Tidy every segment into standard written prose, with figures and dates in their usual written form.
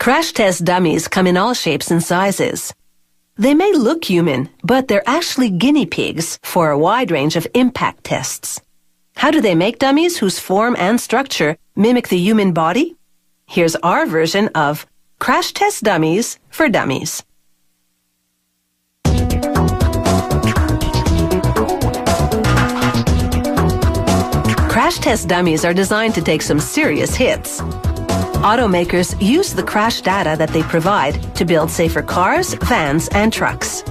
Crash test dummies come in all shapes and sizes. They may look human, but they're actually guinea pigs for a wide range of impact tests. How do they make dummies whose form and structure mimic the human body? Here's our version of Crash Test Dummies for Dummies. Crash test dummies are designed to take some serious hits. Automakers use the crash data that they provide to build safer cars, vans, and trucks.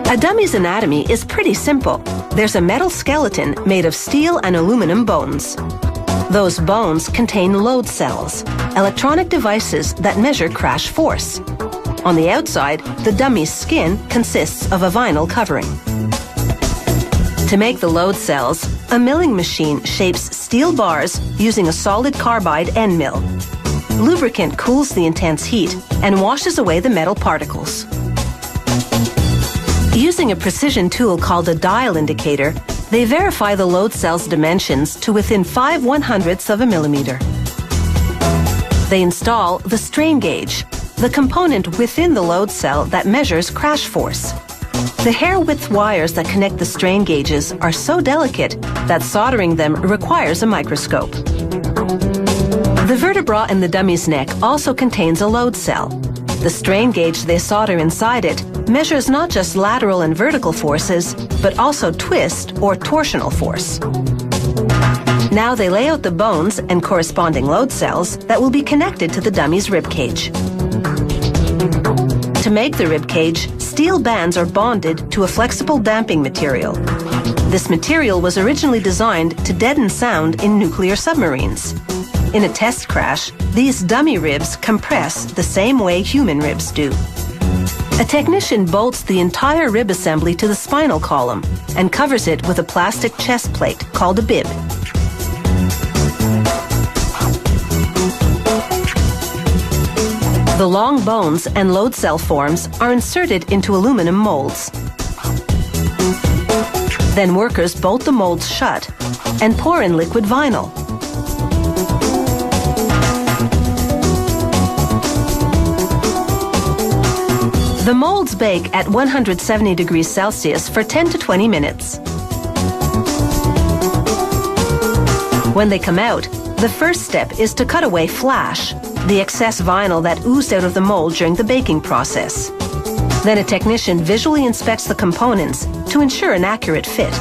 A dummy's anatomy is pretty simple. There's a metal skeleton made of steel and aluminum bones. Those bones contain load cells, electronic devices that measure crash force. On the outside, the dummy's skin consists of a vinyl covering. To make the load cells, a milling machine shapes steel bars using a solid carbide end mill. Lubricant cools the intense heat and washes away the metal particles. Using a precision tool called a dial indicator, they verify the load cell's dimensions to within 5/100ths of a millimeter. They install the strain gauge, the component within the load cell that measures crash force. The hair width wires that connect the strain gauges are so delicate that soldering them requires a microscope. The vertebra in the dummy's neck also contains a load cell. The strain gauge they solder inside it measures not just lateral and vertical forces, but also twist or torsional force. Now they lay out the bones and corresponding load cells that will be connected to the dummy's rib cage. To make the rib cage, steel bands are bonded to a flexible damping material. This material was originally designed to deaden sound in nuclear submarines. In a test crash, these dummy ribs compress the same way human ribs do. A technician bolts the entire rib assembly to the spinal column and covers it with a plastic chest plate called a bib. The long bones and load cell forms are inserted into aluminum molds. Then workers bolt the molds shut and pour in liquid vinyl. The molds bake at 170 degrees Celsius for 10 to 20 minutes. When they come out, the first step is to cut away flash, the excess vinyl that oozed out of the mold during the baking process. Then a technician visually inspects the components to ensure an accurate fit.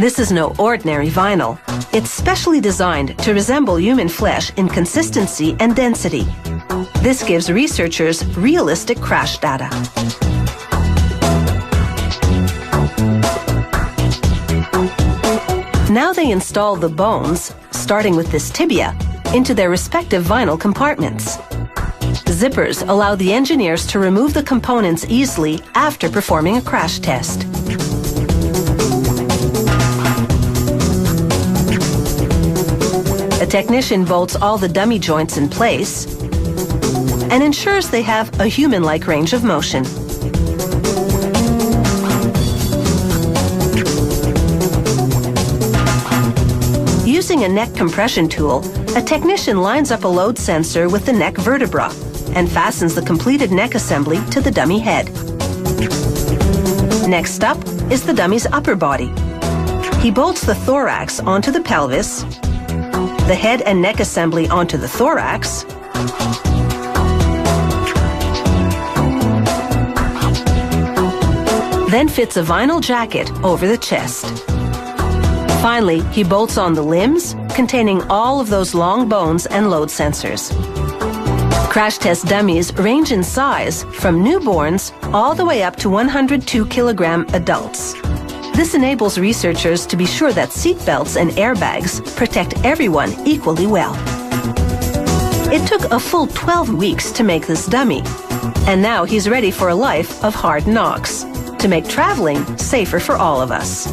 This is no ordinary vinyl. It's specially designed to resemble human flesh in consistency and density. This gives researchers realistic crash data. Now they install the bones, starting with this tibia, into their respective vinyl compartments. Zippers allow the engineers to remove the components easily after performing a crash test. A technician bolts all the dummy joints in place and ensures they have a human-like range of motion. Using a neck compression tool, a technician lines up a load sensor with the neck vertebra and fastens the completed neck assembly to the dummy head. Next up is the dummy's upper body. He bolts the thorax onto the pelvis, the head and neck assembly onto the thorax, then fits a vinyl jacket over the chest. Finally, he bolts on the limbs, containing all of those long bones and load sensors. Crash test dummies range in size from newborns all the way up to 102-kilogram adults. This enables researchers to be sure that seatbelts and airbags protect everyone equally well. It took a full 12 weeks to make this dummy, and now he's ready for a life of hard knocks to make traveling safer for all of us.